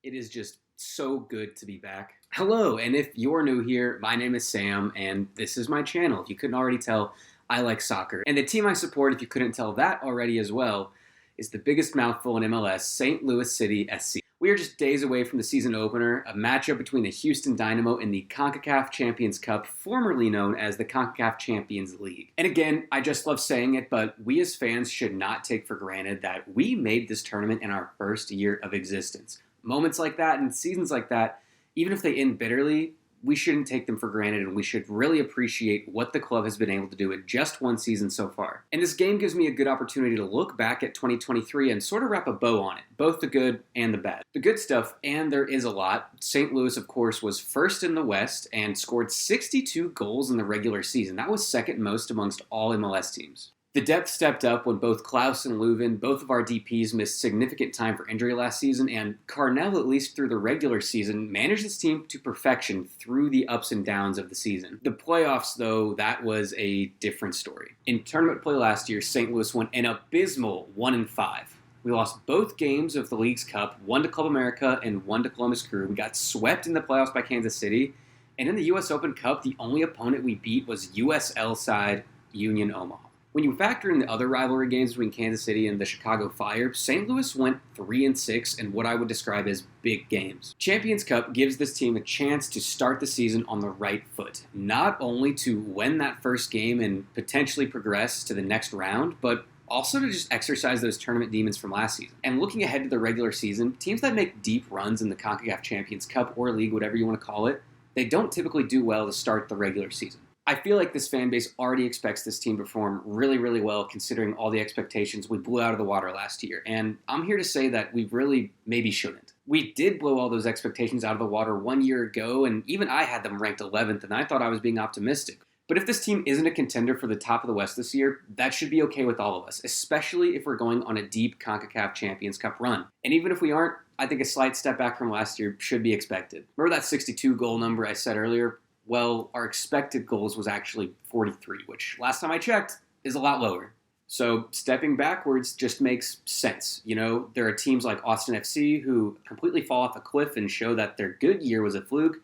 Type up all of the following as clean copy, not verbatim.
It is just so good to be back. Hello, and if you're new here, my name is Sam, and this is my channel. If you couldn't already tell, I like soccer. And the team I support, if you couldn't tell that already as well, is the biggest mouthful in MLS, St. Louis City SC. We are just days away from the season opener, a matchup between the Houston Dynamo and the CONCACAF Champions Cup, formerly known as the CONCACAF Champions League. And again, I just love saying it, but we as fans should not take for granted that we made this tournament in our first year of existence. Moments like that and seasons like that, even if they end bitterly, we shouldn't take them for granted, and we should really appreciate what the club has been able to do in just one season so far. And this game gives me a good opportunity to look back at 2023 and sort of wrap a bow on it, both the good and the bad. The good stuff, and there is a lot, St. Louis, of course, was first in the West and scored 62 goals in the regular season. That was second most amongst all MLS teams. The depth stepped up when both Klaus and Leuven, both of our DPs, missed significant time for injury last season, and Carnell, at least through the regular season, managed his team to perfection through the ups and downs of the season. The playoffs, though, that was a different story. In tournament play last year, St. Louis went an abysmal 1-5. We lost both games of the League's Cup, one to Club America and one to Columbus Crew. We got swept in the playoffs by Kansas City, and in the U.S. Open Cup, the only opponent we beat was USL side Union Omaha. When you factor in the other rivalry games between Kansas City and the Chicago Fire, St. Louis went 3-6 in what I would describe as big games. Champions Cup gives this team a chance to start the season on the right foot, not only to win that first game and potentially progress to the next round, but also to just exercise those tournament demons from last season. And looking ahead to the regular season, teams that make deep runs in the CONCACAF Champions Cup or League, whatever you want to call it, they don't typically do well to start the regular season. I feel like this fan base already expects this team to perform really, really well considering all the expectations we blew out of the water last year. And I'm here to say that we really maybe shouldn't. We did blow all those expectations out of the water 1 year ago, and even I had them ranked 11th, and I thought I was being optimistic. But if this team isn't a contender for the top of the West this year, that should be okay with all of us, especially if we're going on a deep CONCACAF Champions Cup run. And even if we aren't, I think a slight step back from last year should be expected. Remember that 62 goal number I said earlier? Well, our expected goals was actually 43, which last time I checked is a lot lower. So stepping backwards just makes sense. You know, there are teams like Austin FC who completely fall off a cliff and show that their good year was a fluke,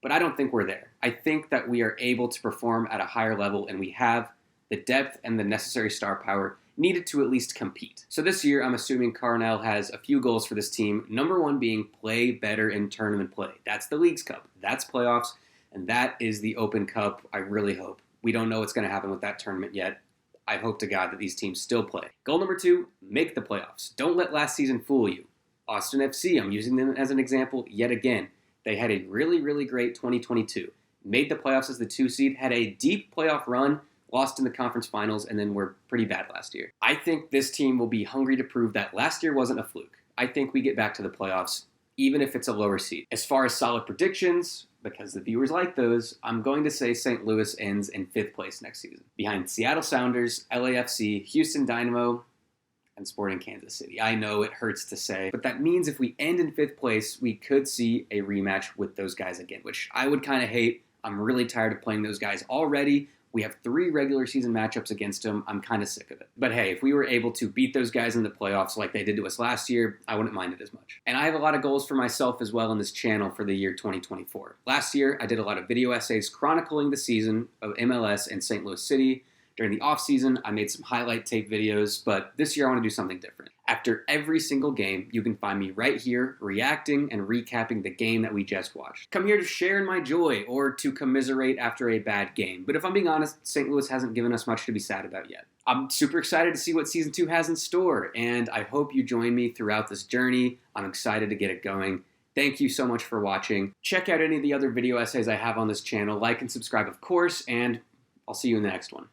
but I don't think we're there. I think that we are able to perform at a higher level, and we have the depth and the necessary star power needed to at least compete. So this year, I'm assuming Carnell has a few goals for this team. Number one being play better in tournament play. That's the League's Cup. That's playoffs. And that is the Open Cup, I really hope. We don't know what's going to happen with that tournament yet. I hope to God that these teams still play. Goal number 2, make the playoffs. Don't let last season fool you. Austin FC, I'm using them as an example yet again. They had a really, really great 2022. Made the playoffs as the 2 seed, had a deep playoff run, lost in the conference finals, and then were pretty bad last year. I think this team will be hungry to prove that last year wasn't a fluke. I think we get back to the playoffs, even if it's a lower seed. As far as solid predictions, because the viewers like those, I'm going to say St. Louis ends in 5th place next season, behind Seattle Sounders, LAFC, Houston Dynamo, and Sporting Kansas City. I know it hurts to say, but that means if we end in 5th place, we could see a rematch with those guys again, which I would kind of hate. I'm really tired of playing those guys already. We have 3 regular season matchups against them. I'm kind of sick of it. But hey, if we were able to beat those guys in the playoffs like they did to us last year, I wouldn't mind it as much. And I have a lot of goals for myself as well on this channel for the year 2024. Last year, I did a lot of video essays chronicling the season of MLS and St. Louis City. During the off-season, I made some highlight tape videos, but this year I want to do something different. After every single game, you can find me right here reacting and recapping the game that we just watched. Come here to share in my joy or to commiserate after a bad game. But if I'm being honest, St. Louis hasn't given us much to be sad about yet. I'm super excited to see what Season 2 has in store, and I hope you join me throughout this journey. I'm excited to get it going. Thank you so much for watching. Check out any of the other video essays I have on this channel. Like and subscribe, of course, and I'll see you in the next one.